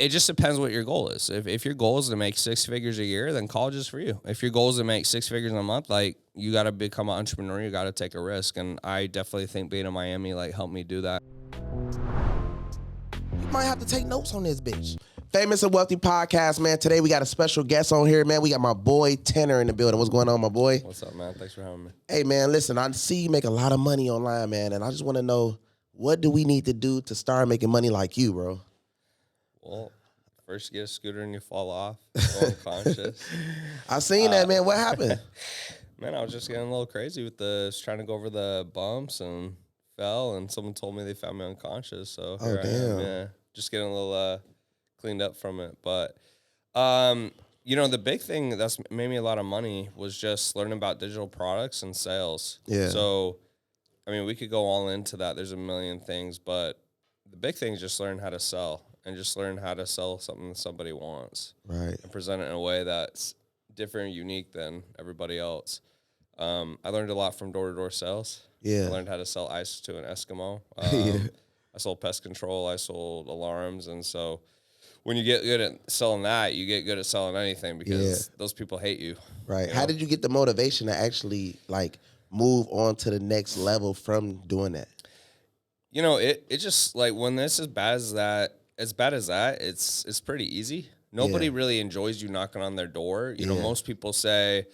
It just depends what your goal is. If your goal is to make 6 figures a year, then college is for you. If your goal is to make 6 figures in a month, like, you got to become an entrepreneur. You got to take a risk. And I definitely think being in Miami, like, helped me do that. You might have to take notes on this bitch. Famous and Wealthy Podcast, man. Today we got a special guest on here, man. We got my boy Tanner in the building. What's going on, my boy? What's up, man? Thanks for having me. Hey, man, listen, I see you make a lot of money online, man, and I just want to know, what do we need to do to start making money like you, bro? Well, first you get a scooter and you fall off, go unconscious. I seen that, man. What happened? Man, I was just getting a little crazy with trying to go over the bumps and fell, and someone told me they found me unconscious. So here I am, yeah, just getting a little cleaned up from it. But you know, the big thing that's made me a lot of money was just learning about digital products and sales. Yeah. So, I mean, we could go all into that. There's a million things, but the big thing is just learn how to sell and just learn how to sell something that somebody wants. Right. And present it in a way that's different and unique than everybody else. I learned a lot from door-to-door sales. Yeah. I learned how to sell ice to an Eskimo. Yeah. I sold pest control. I sold alarms. And so when you get good at selling that, you get good at selling anything because those people hate you. Right. You How know? did you get the motivation to actually, like, move on to the next level from doing that? You know, it just, like, when this is bad as that, it's pretty easy. Nobody really enjoys you knocking on their door. You know, most people say,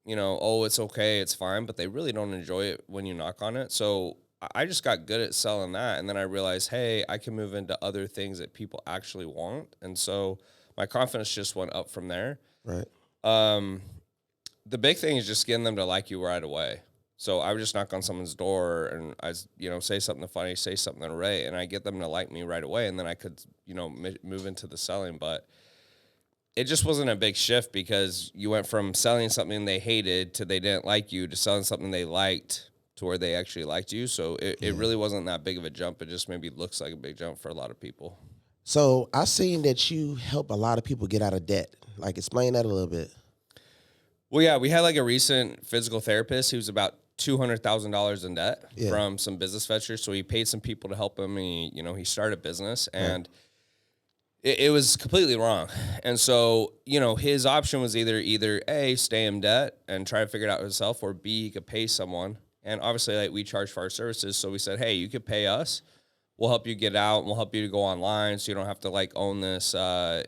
you know, oh, it's okay, it's fine, but they really don't enjoy it when you knock on it. So I just got good at selling that, and then I realized, hey, I can move into other things that people actually want, and so my confidence just went up from there. Right. The big thing is just getting them to like you right away. So I would just knock on someone's door and I, you know, say something funny, say something right, and I get them to like me right away, and then I could, you know, move into the selling. But it just wasn't a big shift because you went from selling something they hated to they didn't like you to selling something they liked to where they actually liked you. So it really wasn't that big of a jump. It just maybe looks like a big jump for a lot of people. So I seen that you help a lot of people get out of debt. Like, explain that a little bit. Well, yeah, we had like a recent physical therapist who was about $200,000 in debt from some business ventures. So he paid some people to help him. He started a business and it was completely wrong. And so, you know, his option was either A, stay in debt and try to figure it out himself, or B, he could pay someone. And obviously, like, we charge for our services. So we said, hey, you could pay us. We'll help you get out and we'll help you to go online so you don't have to, like, own this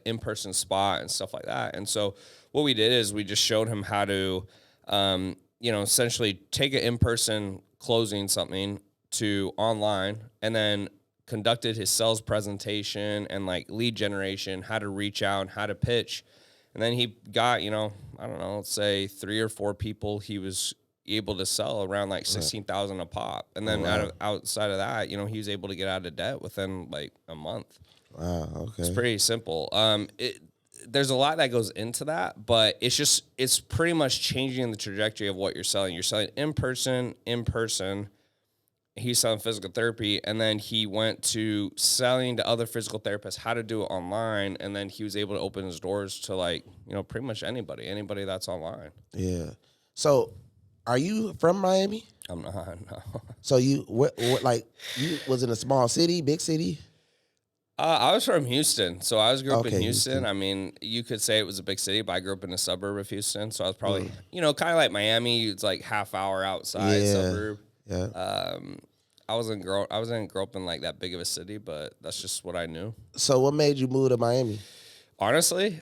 in-person spot and stuff like that. And so what we did is we just showed him how to, you know, essentially take an in-person closing something to online, and then conducted his sales presentation and, like, lead generation, how to reach out and how to pitch. And then he got, you know, I don't know, let's say 3 or 4 people he was able to sell around like 16,000 a pop. And then outside of that, you know, he was able to get out of debt within like a month. Wow. Okay. It's pretty simple. There's a lot that goes into that, but it's pretty much changing the trajectory of what you're selling. You're selling in person. He's selling physical therapy, and then he went to selling to other physical therapists how to do it online, and then he was able to open his doors to, like, you know, pretty much anybody that's online. Yeah. So, are you from Miami? I'm not, no. So you like, you was in a small city, big city? I was from Houston, so I grew up in Houston. Houston. I mean, you could say it was a big city, but I grew up in a suburb of Houston, so I was probably, you know, kind of like Miami. It's like half hour outside suburb. Yeah. I didn't grow up in like that big of a city, but that's just what I knew. So what made you move to Miami? Honestly,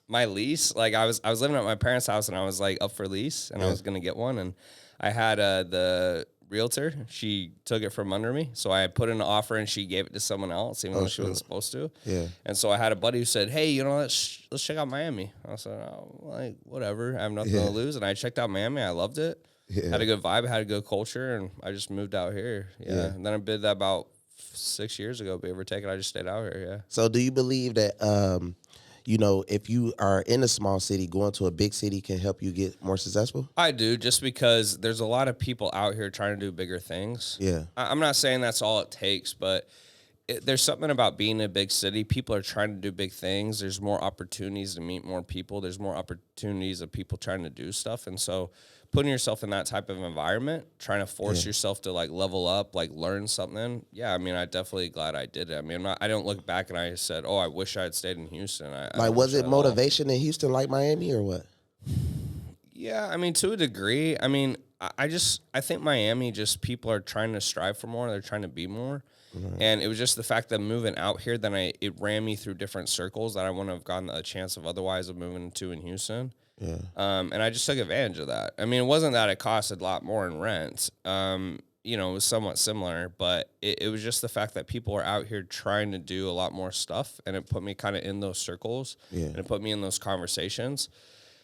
my lease, like I was living at my parents' house and I was like up for lease and I was gonna get one, and I had the realtor, she took it from under me, so I put in an offer and she gave it to someone else, even though she wasn't supposed to. Yeah. And so I had a buddy who said, "Hey, you know, let's check out Miami." I said, "Oh, like, whatever, I have nothing to lose." And I checked out Miami. I loved it. Had a good vibe, had a good culture, and I just moved out here. And then I did that about 6 years ago, be ever taken. I just stayed out here. So do you believe that you know, if you are in a small city, going to a big city can help you get more successful? I do, just because there's a lot of people out here trying to do bigger things. Yeah. I'm not saying that's all it takes, but there's something about being in a big city. People are trying to do big things. There's more opportunities to meet more people. There's more opportunities of people trying to do stuff. And so putting yourself in that type of environment, trying to force yourself to like level up, like learn something. Yeah. I mean, I definitely glad I did it. I mean, I don't look back and I said, oh, I wish I had stayed in Houston. Was it motivation in Houston like Miami or what? Yeah. I mean, to a degree, I mean, I think Miami, just people are trying to strive for more. They're trying to be more. Right. And it was just the fact that moving out here, then it ran me through different circles that I wouldn't have gotten a chance of otherwise of moving to in Houston. Yeah. And I just took advantage of that. I mean, it wasn't that it costed a lot more in rent. You know, it was somewhat similar, but it was just the fact that people are out here trying to do a lot more stuff, and it put me kind of in those circles, and it put me in those conversations.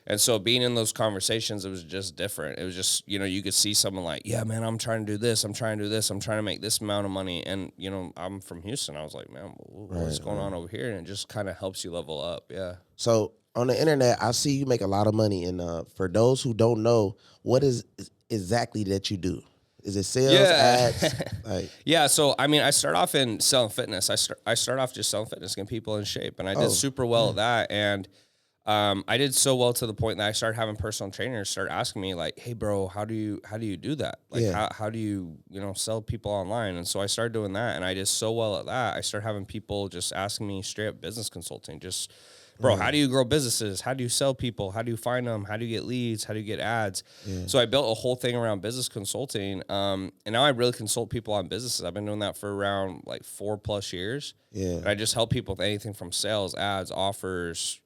And so being in those conversations, it was just different. It was just, you know, you could see someone like, yeah, man, I'm trying to do this. I'm trying to do this. I'm trying to make this amount of money. And, you know, I'm from Houston. I was like, man, what's going on over here? And it just kind of helps you level up. Yeah. So on the internet, I see you make a lot of money. And for those who don't know, what is exactly that you do? Is it sales, ads? Yeah. So, I mean, I start off in selling fitness. I start off just selling fitness, getting people in shape. And I did super well at that. And I did so well to the point that I started having personal trainers start asking me like, hey bro, how do you do that? Like, how do you sell people online? And so I started doing that, and I did so well at that. I started having people just asking me straight up business consulting, just, bro, how do you grow businesses? How do you sell people? How do you find them? How do you get leads? How do you get ads? Yeah. So I built a whole thing around business consulting. And now I really consult people on businesses. I've been doing that for around like 4+ years. Yeah. And I just help people with anything from sales, ads, offers,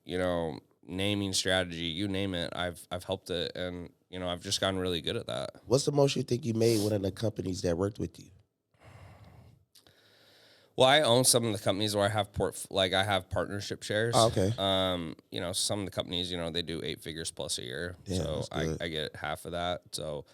naming strategy, you name it. I've helped it, and I've just gotten really good at that. What's the most you think you made one of the companies that worked with you? Well, I own some of the companies where I have I have partnership shares. Oh, okay. Some of the companies, they do 8 figures plus a year. Yeah, so I get half of that. So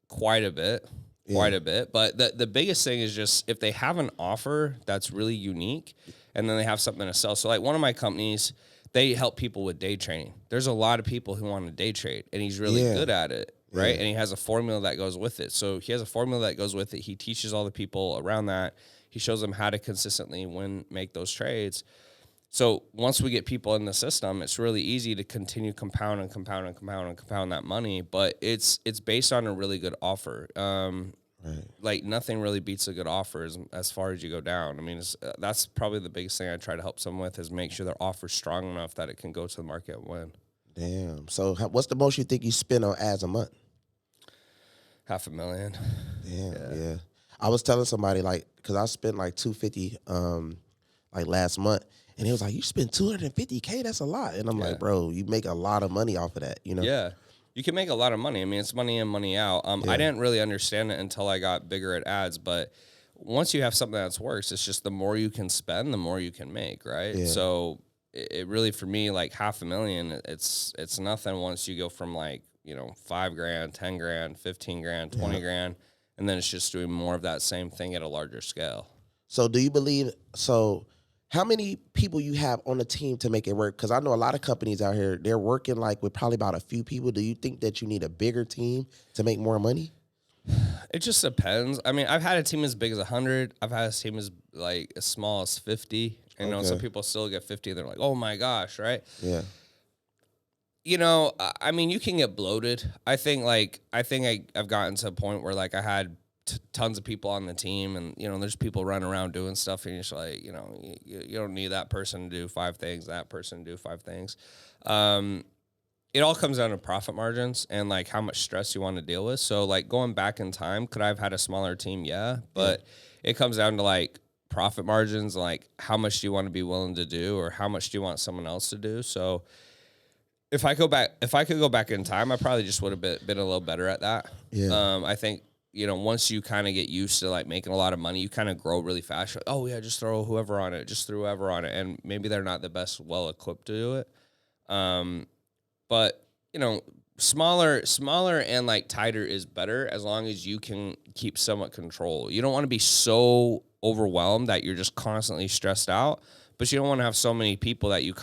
quite a bit. But the biggest thing is just if they have an offer that's really unique, and then they have something to sell. So like one of my companies, they help people with day trading. There's a lot of people who want to day trade, and he's really good at it, right? And he has a formula that goes with it. So he has a formula that goes with it. He teaches all the people around that. He shows them how to consistently make those trades. So once we get people in the system, it's really easy to continue compound that money. But it's based on a really good offer. Like nothing really beats a good offer as far as you go down. I mean, that's probably the biggest thing I try to help someone with is make sure their offer's strong enough that it can go to the market and win. Damn. So what's the most you think you spend on ads a month? $500,000. Damn. Yeah. I was telling somebody because I spent like $250 last month, and he was like, "You spend $250K? That's a lot." And I'm like, "Bro, you make a lot of money off of that, Yeah. You can make a lot of money. I mean, it's money in, money out. I didn't really understand it until I got bigger at ads, but once you have something that works, it's just the more you can spend, the more you can make, right? Yeah. So it really, for me, like $500,000, it's nothing once you go from $5,000, $10,000, $15,000, $20,000, and then it's just doing more of that same thing at a larger scale. So do you believe how many people you have on the team to make it work? Because I know a lot of companies out here, they're working with probably about a few people. Do you think that you need a bigger team to make more money? It just depends. I mean, I've had a team as big as 100. I've had a team as small as 50. And some people still get 50. And they're like, oh my gosh, right? Yeah. I mean, you can get bloated. I think I've gotten to a point where I had tons of people on the team, and there's people running around doing stuff, and you're just like, you don't need that person to do 5 things, that person to do 5 things. It all comes down to profit margins and how much stress you want to deal with. So going back in time, could I have had a smaller team? Yeah, but it comes down to profit margins, how much do you want to be willing to do, or how much do you want someone else to do? So if I could go back in time, I probably just would have been a little better at that. Yeah. I think once you kind of get used to making a lot of money, you kind of grow really fast. You're like, oh yeah, just throw whoever on it, and maybe they're not the best well equipped to do it. But smaller and tighter is better as long as you can keep somewhat control. You don't want to be so overwhelmed that you're just constantly stressed out, but you don't want to have so many people that you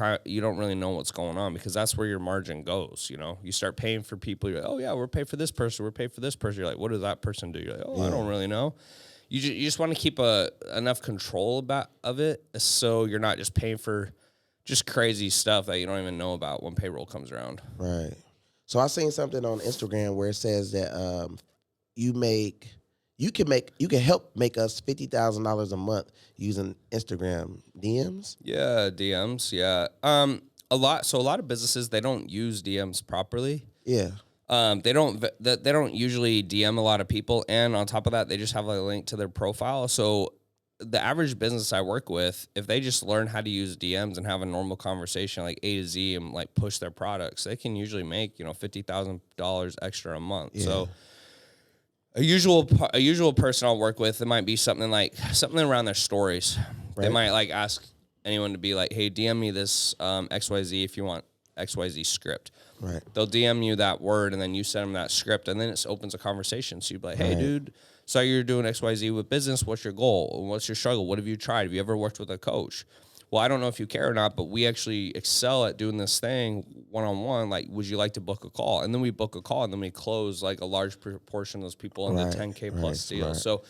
don't really know what's going on, because that's where your margin goes. You start paying for people. You're like, oh yeah, we're paying for this person. You're like, what does that person do? You're like, oh, I don't really know. you just want to keep enough control of it, so you're not just paying for just crazy stuff that you don't even know about when payroll comes around. Right. So I seen something on Instagram where it says that you can help make us $50,000 a month using Instagram DMs. Yeah, DMs. Yeah. A lot of businesses, they don't use DMs properly. Yeah. They don't usually DM a lot of people, and on top of that, they just have a link to their profile. So the average business I work with, if they just learn how to use DMs and have a normal conversation like A to Z and like push their products, they can usually make $50,000 extra a month. Yeah. So a usual person I'll work with, it might be something around their stories. Right. They might like ask anyone to be like, hey, DM me this XYZ if you want XYZ script. Right. They'll DM you that word, and then you send them that script, and then it opens a conversation. So you'd be like, hey, dude, so you're doing XYZ with business. What's your goal? What's your struggle? What have you tried? Have you ever worked with a coach? Well, I don't know if you care or not, but we actually excel at doing this thing one-on-one. Like, would you like to book a call? And then we book a call, and then we close like a large proportion of those people in the 10K plus deals. So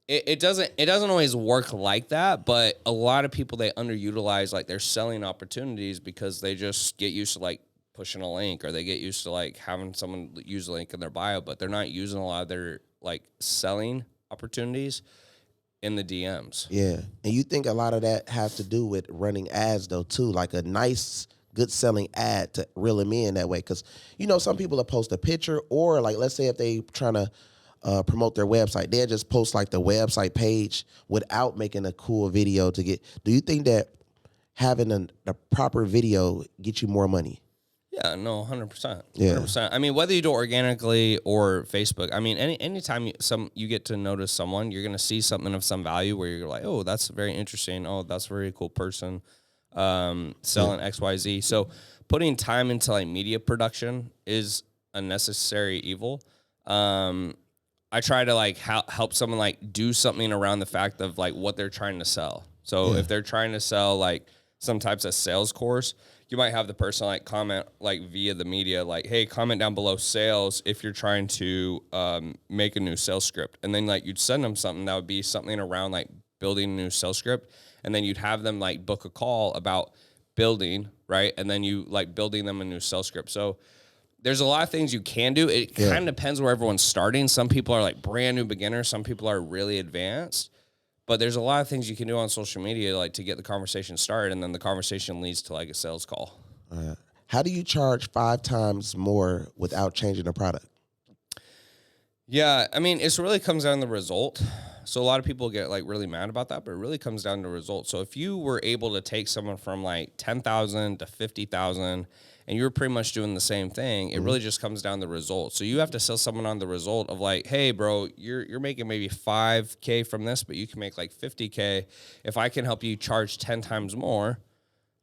it doesn't always work like that, but a lot of people, they underutilize like their selling opportunities because they just get used to like pushing a link, or they get used to like having someone use a link in their bio, but they're not using a lot of their like selling opportunities in the DMs. Yeah. And you think a lot of that has to do with running ads though too, like a nice, good selling ad to reel them in that way. Because, some people will post a picture, or like, let's say if they trying to promote their website, they'll just post like the website page without making a cool video to get. Do you think that having a proper video get you more money? Yeah, no, 100%. Yeah. 100%. I mean, whether you do it organically or Facebook, I mean, anytime you get to notice someone, you're going to see something of some value where you're like, oh, that's very interesting. Oh, that's a very cool person selling XYZ. So putting time into like media production is a necessary evil. I try to like help someone like do something around the fact of like what they're trying to sell. So if they're trying to sell like some types of sales course, you might have the person like comment like via the media, like, hey, comment down below sales if you're trying to make a new sales script. And then like you'd send them something that would be something around like building a new sales script. And then you'd have them like book a call about building, right? And then you like building them a new sales script. So there's a lot of things you can do. It kind of depends where everyone's starting. Some people are like brand new beginners. Some people are really advanced. But there's a lot of things you can do on social media, like to get the conversation started, and then the conversation leads to like a sales call. How do you charge 5 times more without changing the product? Yeah, I mean, it really comes down to the result. So a lot of people get like really mad about that, but it really comes down to results. So if you were able to take someone from like 10,000 to 50,000, and you're pretty much doing the same thing, it really just comes down to the result. So you have to sell someone on the result of like, hey, bro, you're making maybe 5K from this, but you can make like 50K. If I can help you charge 10 times more,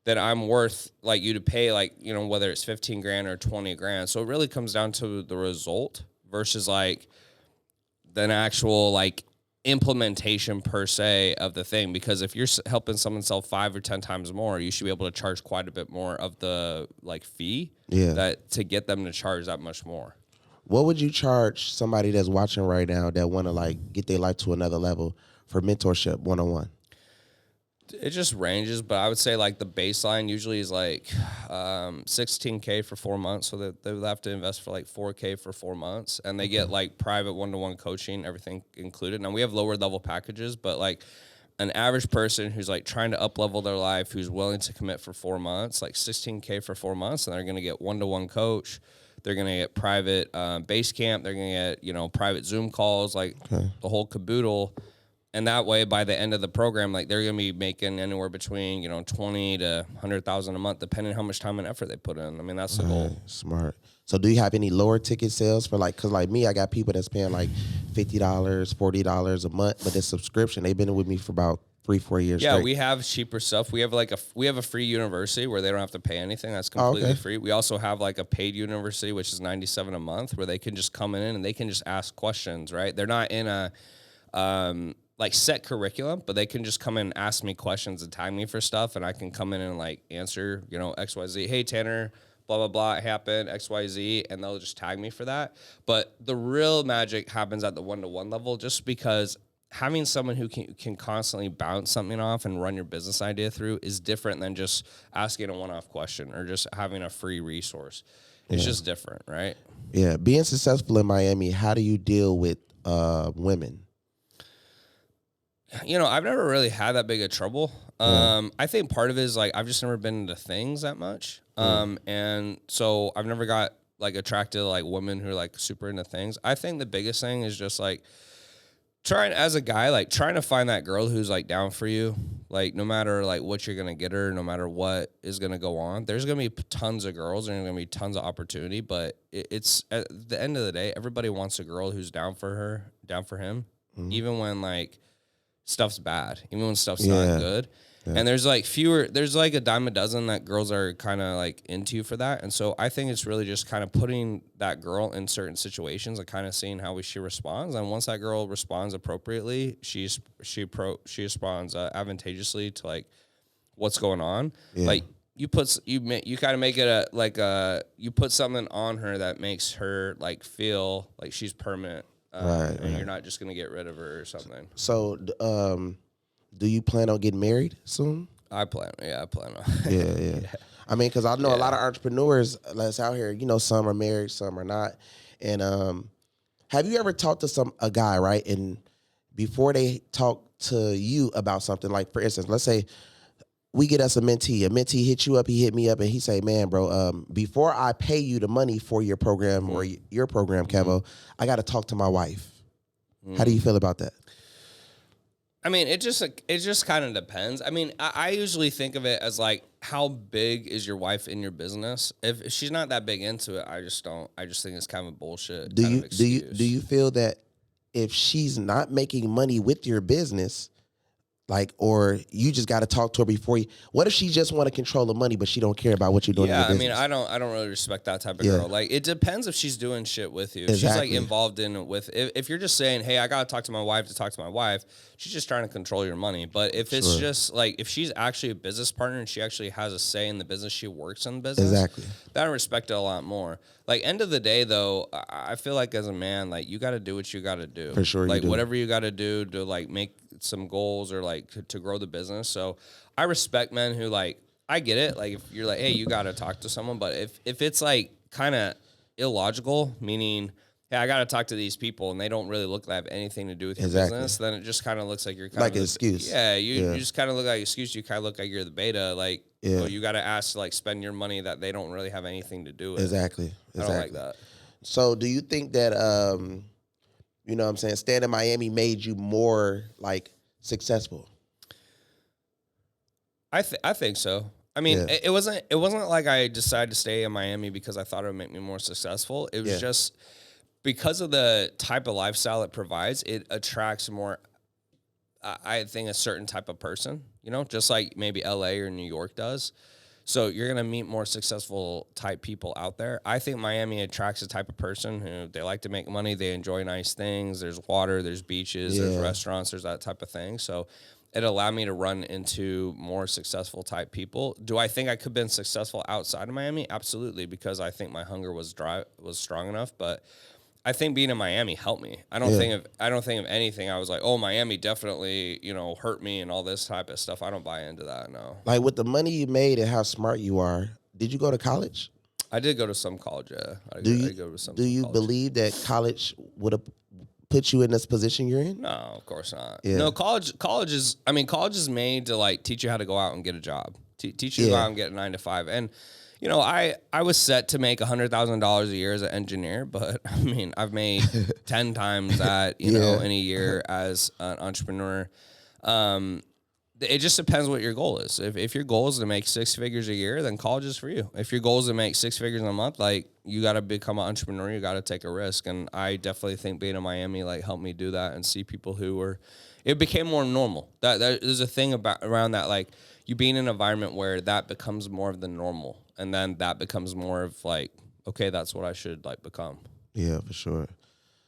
then I'm worth like you to pay like, whether it's 15 grand or 20 grand. So it really comes down to the result versus like an actual like implementation per se of the thing. Because if you're helping someone sell 5 or 10 times more, you should be able to charge quite a bit more of the like fee that to get them to charge that much more. What would you charge somebody that's watching right now that want to like get their life to another level for mentorship one-on-one? It just ranges, but I would say like the baseline usually is like $16K for 4 months, so that they would have to invest for like $4K for 4 months, and they get like private one-to-one coaching, everything included. Now we have lower level packages, but like an average person who's like trying to up level their life, who's willing to commit for 4 months, like $16K for 4 months, and they're going to get one-to-one coach. They're going to get private base camp. They're going to get private Zoom calls, like the whole caboodle. And that way, by the end of the program, like they're going to be making anywhere between, $20,000 to $100,000 a month, depending on how much time and effort they put in. I mean, that's the goal. Smart. So do you have any lower ticket sales for like, cause like me, I got people that's paying like $50, $40 a month, but the subscription, they've been with me for about 3-4 years. Yeah, straight. we have cheaper stuff. We have a free university where they don't have to pay anything. That's completely free. We also have like a paid university, which is $97 a month, where they can just come in and they can just ask questions, right? They're not in a, like set curriculum, but they can just come in and ask me questions and tag me for stuff, and I can come in and like answer, XYZ. Hey, Tanner, blah, blah, blah, it happened, XYZ, and they'll just tag me for that. But the real magic happens at the one-to-one level, just because having someone who can constantly bounce something off and run your business idea through is different than just asking a one-off question or just having a free resource. It's just different, right? Yeah. Being successful in Miami, how do you deal with women? You know, I've never really had that big of trouble. I think part of it is like I've just never been into things that much. And so I've never got like attracted to like women who are like super into things. I think the biggest thing is just like trying as a guy, like trying to find that girl who's like down for you. Like no matter like what you're going to get her, no matter what is going to go on, there's going to be tons of girls and there's going to be tons of opportunity. But it's at the end of the day, everybody wants a girl who's down for her, down for him, even when like stuff's bad, even when stuff's not good. And there's like there's like a dime a dozen that girls are kind of like into for that. And so I think it's really just kind of putting that girl in certain situations and kind of seeing how she responds. And once that girl responds appropriately, she responds advantageously to like what's going on. Like you kind of make it you put something on her that makes her like feel like she's permanent. And you're not just going to get rid of her or something. So, do you plan on getting married soon? I plan on. Yeah. I mean, because I know a lot of entrepreneurs that's out here, you know, some are married, some are not. And have you ever talked to a guy, right? And before they talk to you about something, like for instance, let's say we get us a mentee hits you up, he hit me up, and he say, man, bro, before I pay you the money for your program or your program, Kevo, I got to talk to my wife. How do you feel about that? I mean, it just kind of depends. I mean, I usually think of it as like, how big is your wife in your business? If she's not that big into it, I just think it's kind of a bullshit. Do you feel that if she's not making money with your business, like, or you just got to talk to her before you? What if she just want to control the money, but she don't care about what you're doing? Yeah, in your business? I mean, I don't really respect that type of girl. Like, it depends if she's doing shit with you. If she's like involved in it with. If you're just saying, hey, I gotta talk to my wife to talk to my wife, she's just trying to control your money. But if it's just like if she's actually a business partner and she actually has a say in the business, she works in the business. Then I respect it a lot more. Like, end of the day, though, I feel like as a man, like, you got to do what you got to do. For sure, like whatever you got to do to like make some goals or like to grow the business. So I respect men who like, I get it. Like if you're like, hey, you got to talk to someone, but if it's like kind of illogical, meaning, hey, I got to talk to these people and they don't really look like have anything to do with your business, then it just kind of looks like you're kind like of an excuse. Yeah, you just kind of look like an excuse. You kind of look like you're the beta. Like, well, you got to ask to like spend your money that they don't really have anything to do with. Exactly. I don't like that. So do you think that, you know what I'm saying, staying in Miami made you more like successful? I think so. I mean, it wasn't like I decided to stay in Miami because I thought it would make me more successful. It was just because of the type of lifestyle it provides, it attracts more, I think, a certain type of person, you know, just like maybe LA or New York does. So you're going to meet more successful type people out there. I think Miami attracts a type of person who they like to make money. They enjoy nice things. There's water, there's beaches, there's restaurants, there's that type of thing. So it allowed me to run into more successful type people. Do I think I could have been successful outside of Miami? Absolutely, because I think my hunger was strong enough. But I think being in Miami helped me. I don't think of anything. I was like, oh, Miami definitely, you know, hurt me and all this type of stuff. I don't buy into that. No. Like with the money you made and how smart you are, did you go to college? I did go to some college. Yeah. Do you believe that college would have put you in this position you're in? No, of course not. Yeah. No, college is made to like teach you how to go out and get a job. Teach you to go out and get a 9 to 5. And you know, I was set to make $100,000 a year as an engineer, but I mean, I've made 10 times that, you know, in a year as an entrepreneur. It just depends what your goal is. If your goal is to make 6 figures a year, then college is for you. If your goal is to make 6 figures in a month, like you got to become an entrepreneur. You got to take a risk. And I definitely think being in Miami like helped me do that and see people who were. It became more normal. There's a thing around that, like you being in an environment where that becomes more of the normal, and then that becomes more of like, okay, that's what I should like become. Yeah, for sure.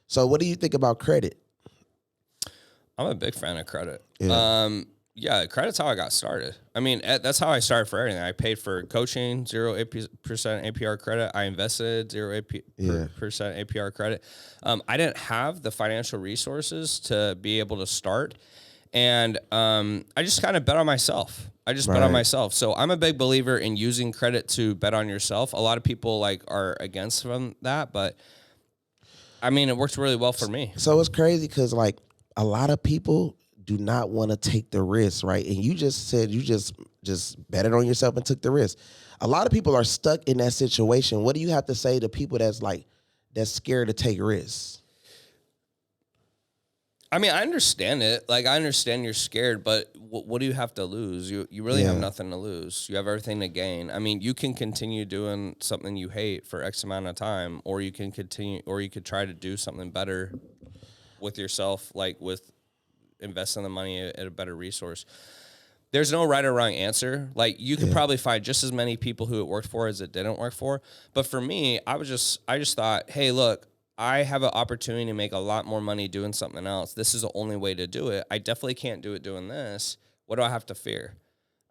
So, what do you think about credit? I'm a big fan of credit. Yeah. Yeah, credit's how I got started. I mean, that's how I started for everything. I paid for coaching, 0% APR credit. I invested 0% APR credit. I didn't have the financial resources to be able to start. And I just kind of bet on myself. Bet on myself. So I'm a big believer in using credit to bet on yourself. A lot of people like are against from that, but I mean, it works really well for me. So it's crazy because like a lot of people do not want to take the risk, right? And you just said you just betted on yourself and took the risk. A lot of people are stuck in that situation. What do you have to say to people that's scared to take risks? I mean, I understand it. Like, I understand you're scared, but what do you have to lose? You really have nothing to lose. You have everything to gain. I mean, you can continue doing something you hate for X amount of time, or you can try to do something better with yourself, like with investing the money at a better resource. There's no right or wrong answer. Like, you could probably find just as many people who it worked for as it didn't work for. But for me, I just thought, hey, look, I have an opportunity to make a lot more money doing something else. This is the only way to do it. I definitely can't do it doing this. What do I have to fear?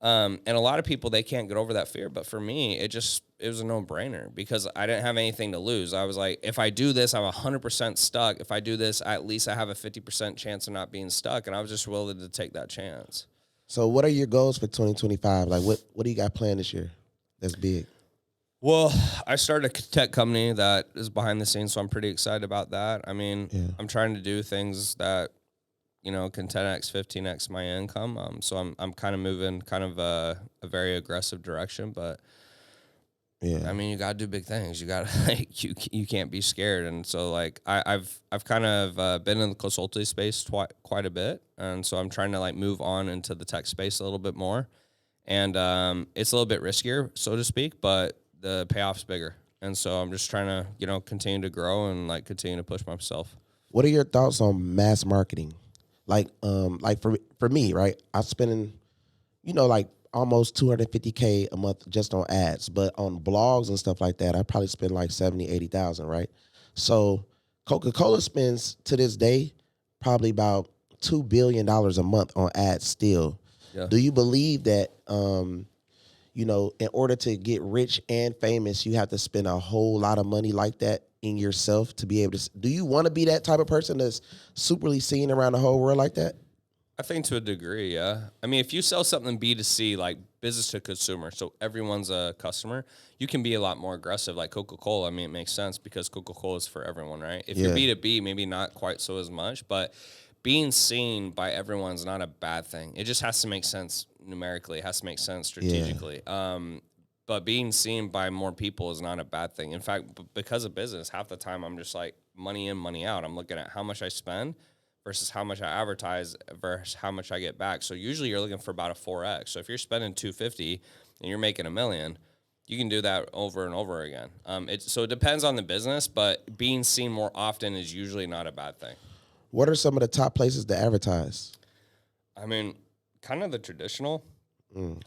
And a lot of people, they can't get over that fear. But for me, it was a no-brainer because I didn't have anything to lose. I was like, if I do this, I'm 100% stuck. If I do this, at least I have a 50% chance of not being stuck. And I was just willing to take that chance. So what are your goals for 2025? Like, what do you got planned this year that's big? Well, I started a tech company that is behind the scenes, so I'm pretty excited about that. I mean, I'm trying to do things that, can 10x, 15x my income. So I'm kind of moving a very aggressive direction, but I mean, you got to do big things. You got to you can't be scared. And so like I've kind of been in the consulting space quite a bit, and so I'm trying to like move on into the tech space a little bit more. And it's a little bit riskier, so to speak, but the payoff's bigger. And so I'm just trying to, continue to grow and like continue to push myself. What are your thoughts on mass marketing? Like for me, right? I'm spending, like almost $250K a month just on ads, but on blogs and stuff like that, I probably spend like 70, 80,000, right? So Coca-Cola spends to this day probably about $2 billion a month on ads still. Yeah. Do you believe that, in order to get rich and famous, you have to spend a whole lot of money like that in yourself to be able to? Do you want to be that type of person that's superly seen around the whole world like that? I think to a degree, yeah. I mean, if you sell something B2C, like business to consumer, so everyone's a customer, you can be a lot more aggressive. Like Coca-Cola, I mean, it makes sense because Coca-Cola is for everyone, right? If you're B2B, maybe not quite so as much, but being seen by everyone is not a bad thing. It just has to make sense numerically. It has to make sense strategically. But being seen by more people is not a bad thing. In fact, because of business, half the time I'm just like money in, money out. I'm looking at how much I spend versus how much I advertise versus how much I get back. So usually you're looking for about a 4X. So if you're spending $250 and you're making $1 million, you can do that over and over again. So it depends on the business, but being seen more often is usually not a bad thing. What are some of the top places to advertise? I mean, kind of the traditional.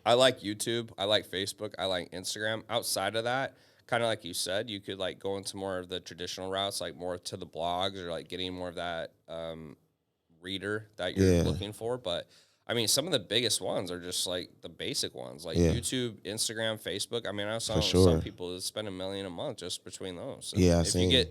I like YouTube. I like Facebook. I like Instagram. Outside of that, kind of like you said, you could like go into more of the traditional routes, like more to the blogs or like getting more of that reader that you're looking for. But I mean, some of the biggest ones are just like the basic ones, like YouTube, Instagram, Facebook. I mean, I saw some people that spend $1 million a month just between those. And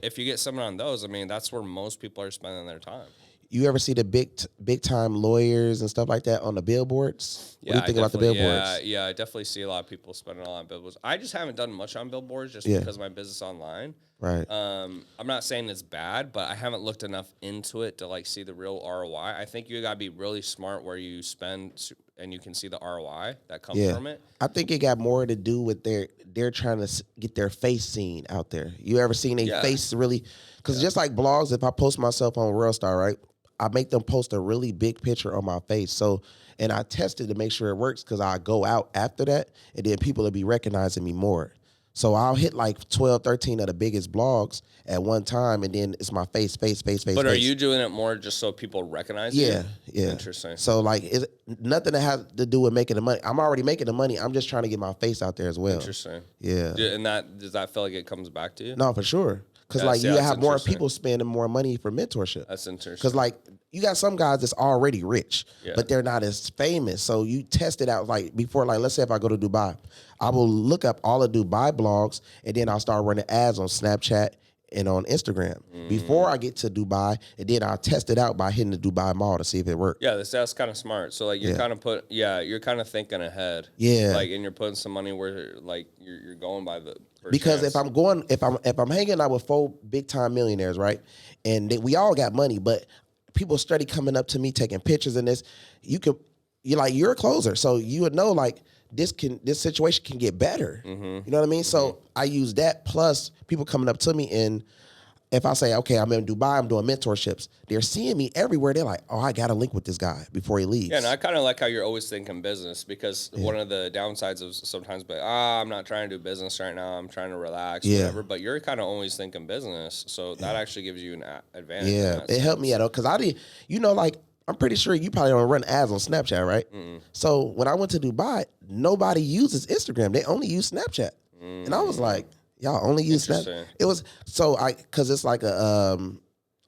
if you get someone on those, I mean, that's where most people are spending their time. You ever see the big time lawyers and stuff like that on the billboards? What do you think about the billboards? Yeah, I definitely see a lot of people spending a lot on billboards. I just haven't done much on billboards just because of my business online. Right. I'm not saying it's bad, but I haven't looked enough into it to like see the real ROI. I think you got to be really smart where you spend and you can see the ROI that comes from it. I think it got more to do with they're trying to get their face seen out there. You ever seen a face really? Because just like blogs, if I post myself on Reelstar, right, I make them post a really big picture on my face. So, and I tested to make sure it works because I go out after that and then people will be recognizing me more. So I'll hit like 12, 13 of the biggest blogs at one time, and then it's my face. But are you doing it more just so people recognize you? Yeah. Interesting. So like, it's nothing that has to do with making the money. I'm already making the money. I'm just trying to get my face out there as well. Interesting. Yeah. And does that feel like it comes back to you? No, for sure. Because like you have more people spending more money for mentorship. That's interesting. Because like you got some guys that's already rich, but they're not as famous. So you test it out like before, like let's say if I go to Dubai, I will look up all the Dubai blogs and then I'll start running ads on Snapchat and on Instagram before I get to Dubai, and then I'll test it out by hitting the Dubai mall to see if it works. Yeah, that's kind of smart. So like you're kind of you're kind of thinking ahead. Yeah, like and you're putting some money where like you're going by the because chance. if I'm hanging out with 4 big time millionaires, right, and we all got money, but people steady coming up to me taking pictures and this, you're a closer, so you would know like. This situation can get better. You know what I mean? So I use that plus people coming up to me, and if I say, okay, I'm in Dubai, I'm doing mentorships, they're seeing me everywhere. They're like, oh, I got to link with this guy before he leaves. Yeah, and I kind of like how you're always thinking business, because one of the downsides of sometimes, I'm not trying to do business right now. I'm trying to relax, whatever. But you're kind of always thinking business. So that actually gives you an advantage. Yeah, it helped me out because I didn't, like, I'm pretty sure you probably don't run ads on Snapchat, right? So when I went to Dubai, nobody uses Instagram. They only use Snapchat. And I was like, y'all only use Snapchat? It was, because it's like a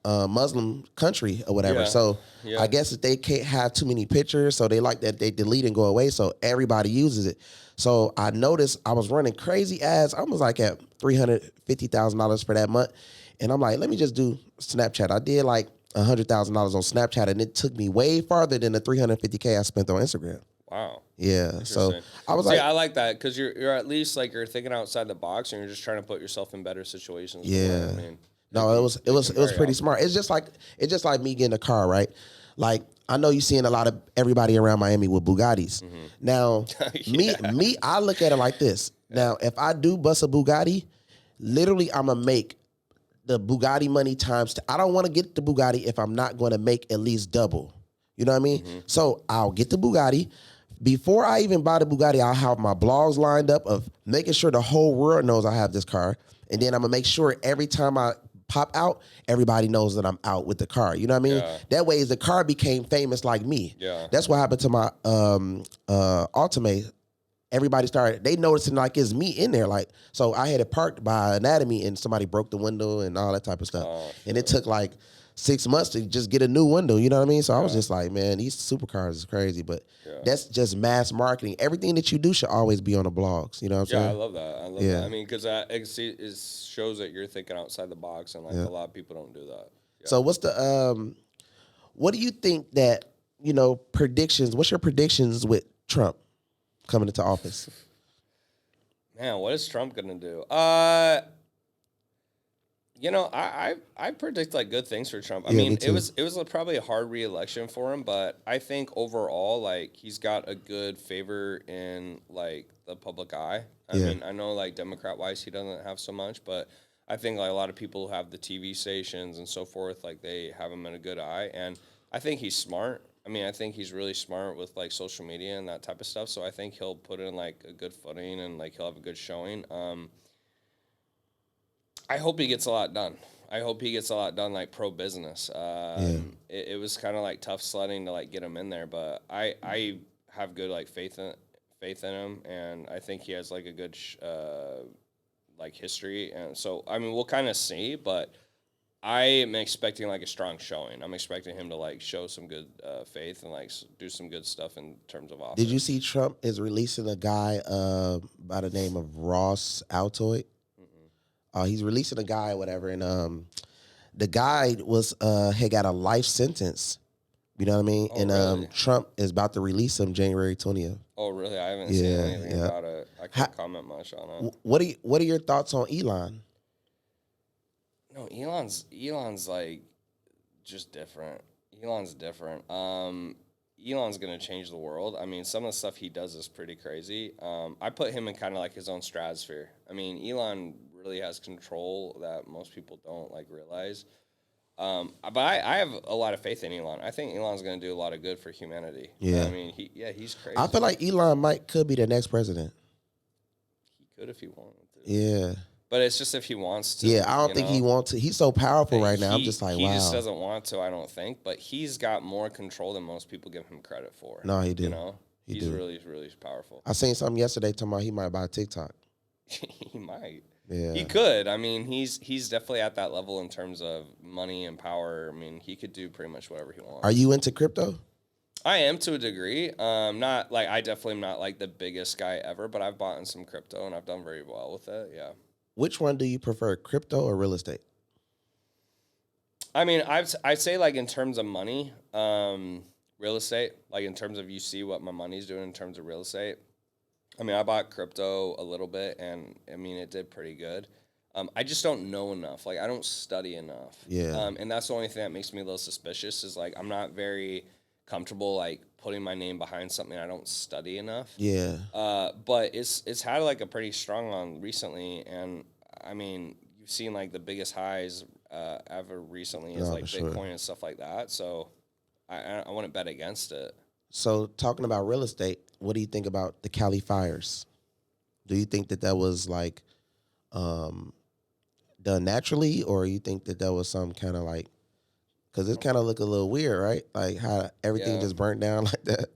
Muslim country or whatever. So I guess that they can't have too many pictures. So they like that they delete and go away. So everybody uses it. So I noticed I was running crazy ads. I was like at $350,000 for that month. And I'm like, let me just do Snapchat. I did like $100,000 on Snapchat, and it took me way farther than the $350K I spent on Instagram. Wow. Yeah. So I was I like that because you're at least like you're thinking outside the box and you're just trying to put yourself in better situations. Yeah. I mean, no, it was pretty smart. It's just like me getting a car, right? Like I know you're seeing a lot of everybody around Miami with Bugattis. Now, me, I look at it like this. Now, if I do bust a Bugatti, literally I'm gonna make the Bugatti money times. I don't want to get the Bugatti if I'm not going to make at least double. You know what I mean? So I'll get the Bugatti. Before I even buy the Bugatti, I'll have my blogs lined up of making sure the whole world knows I have this car. And then I'm going to make sure every time I pop out, everybody knows that I'm out with the car. You know what I mean? Yeah. That way, the car became famous like me. Yeah. That's what happened to my Ultimate. Everybody they noticing like it's me in there. Like, so I had it parked by Anatomy and somebody broke the window and all that type of stuff. And it took like 6 months to just get a new window. You know what I mean? So I was just like, man, these supercars is crazy. But that's just mass marketing. Everything that you do should always be on the blogs. You know what I'm saying? Yeah, I love that. I love that. I mean, because it shows that you're thinking outside the box, and like a lot of people don't do that. Yeah. So what's the what do you think that, predictions? What's your predictions with Trump coming into office? Man, what is Trump gonna do? I predict like good things for Trump. I mean, it was probably a hard re-election for him, but I think overall, like, he's got a good favor in like the public eye. I mean, I know like Democrat wise, he doesn't have so much, but I think like a lot of people who have the TV stations and so forth, like they have him in a good eye, and I think he's smart. I mean, I think he's really smart with like social media and that type of stuff. So I think he'll put in like a good footing and like he'll have a good showing. I hope he gets a lot done. I hope he gets a lot done like pro business. It was kind of like tough sledding to like get him in there, but I have good like faith in him, and I think he has like a good like history. And so I mean, we'll kind of see, but I am expecting like a strong showing. I'm expecting him to like show some good faith and like do some good stuff in terms of office. Did you see Trump is releasing a guy by the name of Ross Altoid? He's releasing a guy or whatever, and the guy had got a life sentence. You know what I mean? Oh, and really? Trump is about to release him January 20th. Oh, really? I haven't seen anything about it. I can't comment much on it. What are your thoughts on Elon? No, Elon's like just different. Elon's different. Elon's gonna change the world. I mean, some of the stuff he does is pretty crazy. I put him in kind of like his own stratosphere. I mean, Elon really has control that most people don't like realize. But I have a lot of faith in Elon. I think Elon's gonna do a lot of good for humanity. Yeah. I mean, he's crazy. I feel like Elon could be the next president. He could if he wanted to. Yeah. But it's just if he wants to. Yeah, I don't think he wants to. He's so powerful right now. I'm just like, wow. He just doesn't want to, I don't think. But he's got more control than most people give him credit for. No, he do. He's really, really powerful. I seen something yesterday talking about he might buy TikTok. He might. Yeah. He could. I mean, he's definitely at that level in terms of money and power. I mean, he could do pretty much whatever he wants. Are you into crypto? I am to a degree. Not like I definitely am not like the biggest guy ever, but I've bought in some crypto and I've done very well with it. Yeah. Which one do you prefer, crypto or real estate? I mean, I'd say like in terms of money, real estate, like in terms of you see what my money's doing in terms of real estate. I mean, I bought crypto a little bit and I mean, it did pretty good. I just don't know enough. Like I don't study enough. Yeah. And that's the only thing that makes me a little suspicious is like, I'm not very comfortable like putting my name behind something I don't study enough. Yeah. But it's had like a pretty strong one recently. And I mean, you've seen like the biggest highs ever recently is like Bitcoin and stuff like that. So I wouldn't bet against it. So talking about real estate, what do you think about the Cali fires? Do you think that was like done naturally, or you think that was some kind of like, because it kind of look a little weird, right? Like how everything just burnt down like that.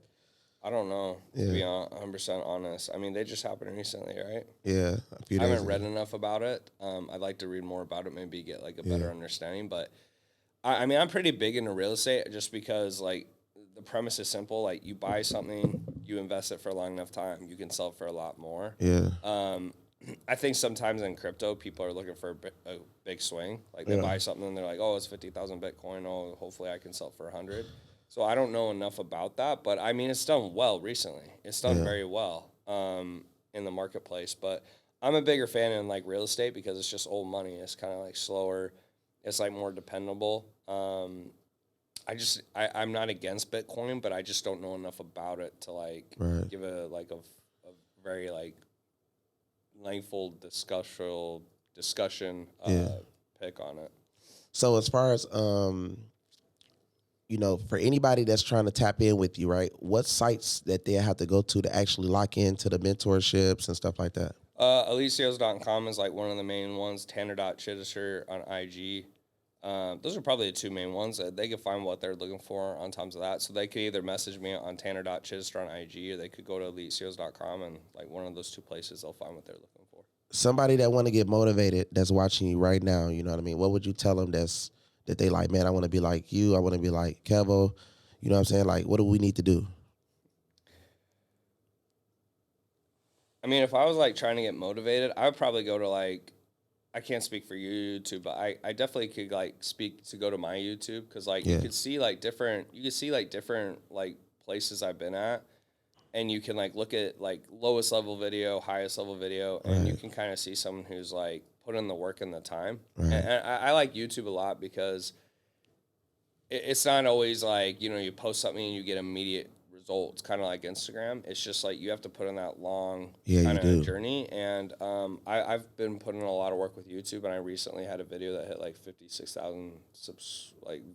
I don't know, to be 100% honest. I mean, they just happened recently, right? Yeah, a few days I haven't ago. read enough about it. I'd like to read more about it, maybe get like a better understanding. But I mean, I'm pretty big into real estate just because like the premise is simple. Like you buy something, you invest it for a long enough time, you can sell it for a lot more. Yeah. I think sometimes in crypto, people are looking for a big swing. Like they buy something and they're like, oh, it's 50,000 Bitcoin. Oh, hopefully I can sell it for 100. So I don't know enough about that, but I mean, it's done well recently. It's done very well in the marketplace. But I'm a bigger fan in like real estate because it's just old money. It's kind of like slower. It's like more dependable. I'm not against Bitcoin, but I just don't know enough about it to like give a very like lengthful discussion pick on it. So as far as for anybody that's trying to tap in with you, right? What sites that they have to go to actually lock into the mentorships and stuff like that? EliteSales.com is like one of the main ones. Tanner.Chittister on IG. Those are probably the two main ones. They can find what they're looking for on top of that. So they could either message me on Tanner.Chittister on IG, or they could go to EliteSales.com and like one of those two places, they'll find what they're looking for. Somebody that want to get motivated that's watching you right now, you know what I mean? What would you tell them that they like, man, I want to be like you. I want to be like KEVO. You know what I'm saying? Like, what do we need to do? I mean, if I was like trying to get motivated, I would probably go to like, I can't speak for YouTube, but I definitely could like speak to go to my YouTube because like you could see like different like places I've been at, and you can like look at like lowest level video, highest level video, and you can kind of see someone who's like put in the work and the time. And I like YouTube a lot because it's not always like, you post something and you get immediate results, kind of like Instagram. It's just like you have to put in that long kind of journey. And I've been putting in a lot of work with YouTube, and I recently had a video that hit like 56,000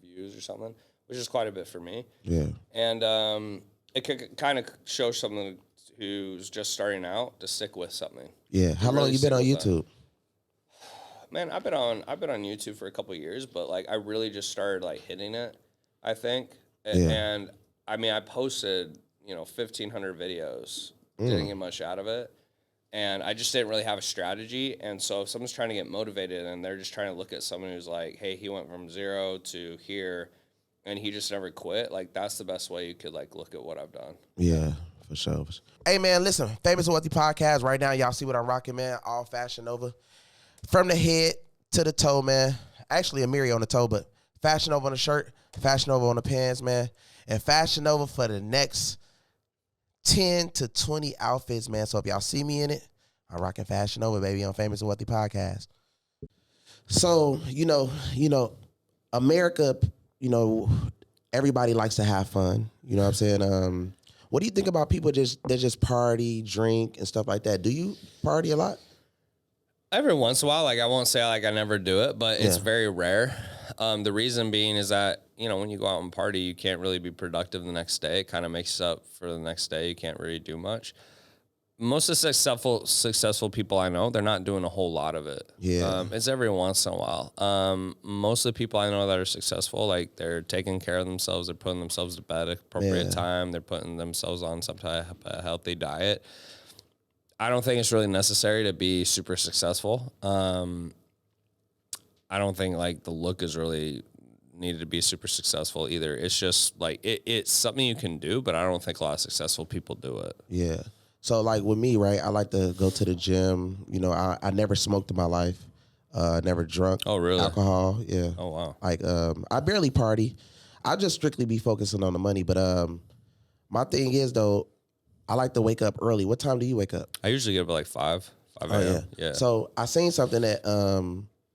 views or something, which is quite a bit for me. Yeah. And it could kind of show someone who's just starting out to stick with something. Yeah. How long you been on YouTube? Man, I've been on YouTube for a couple of years, but like I really just started like hitting it, I think. And I mean, I posted, 1,500 videos, didn't get much out of it. And I just didn't really have a strategy. And so if someone's trying to get motivated and they're just trying to look at someone who's like, hey, he went from 0 to here and he just never quit, like that's the best way you could like look at what I've done. Yeah, for sure. Hey man, listen, Famous and Wealthy Podcast right now. Y'all see what I'm rocking, man. All Fashion Nova. From the head to the toe, man. Actually, a Miri on the toe, but Fashion Nova on the shirt, Fashion Nova on the pants, man. And Fashion Nova for the next 10 to 20 outfits, man. So if y'all see me in it, I'm rocking Fashion Nova, baby, on Famous and Wealthy Podcast. So, America, everybody likes to have fun. You know what I'm saying? What do you think about people that just party, drink, and stuff like that? Do you party a lot? Every once in a while, like I won't say like I never do it, but it's very rare. The reason being is that, when you go out and party, you can't really be productive the next day. It kind of makes up for the next day. You can't really do much. Most of the successful people I know, they're not doing a whole lot of it. Yeah. It's every once in a while. Most of the people I know that are successful, like they're taking care of themselves. They're putting themselves to bed at appropriate time. They're putting themselves on some type of healthy diet. I don't think it's really necessary to be super successful. I don't think like the look is really needed to be super successful either. It's just like it's something you can do, but I don't think a lot of successful people do it. Yeah. So like with me, right? I like to go to the gym. You know, I never smoked in my life. Never drunk. Oh, really? Alcohol. Yeah. Oh, wow. Like I barely party. I just strictly be focusing on the money. But my thing is though, I like to wake up early. What time do you wake up? I usually get up at like 5 a.m. Oh, Yeah. So I seen something that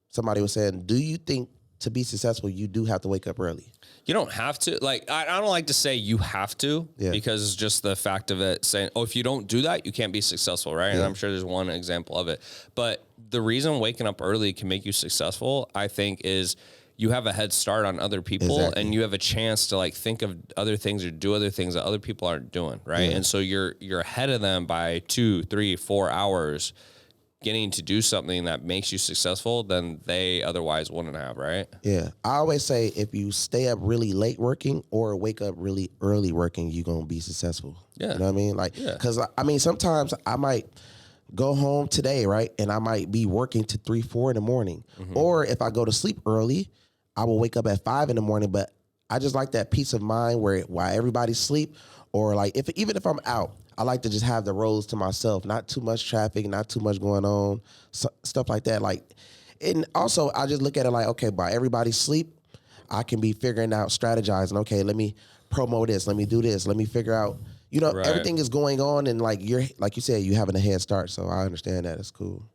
somebody was saying. Do you think to be successful, you do have to wake up early? You don't have to. Like, I don't like to say you have to because it's just the fact of it saying, oh, if you don't do that, you can't be successful, right? And I'm sure there's one example of it. But the reason waking up early can make you successful, I think, is you have a head start on other people and you have a chance to like think of other things or do other things that other people aren't doing, right? And so you're ahead of them by 2, 3, 4 hours getting to do something that makes you successful than they otherwise wouldn't have, right? Yeah. I always say if you stay up really late working or wake up really early working, you're going to be successful. Yeah. You know what I mean? Like, because I mean, sometimes I might go home today, right? And I might be working to 3, 4 in the morning. Or if I go to sleep early, I will wake up at 5 in the morning. But I just like that peace of mind where while everybody's asleep, or like even if I'm out, I like to just have the roads to myself, not too much traffic, not too much going on, stuff like that. Like, and also I just look at it like, okay, by everybody's sleep, I can be figuring out, strategizing. Okay, let me promo this, let me do this, let me figure out. You know, everything is going on, and like you said, you having a head start. So I understand that. It's cool.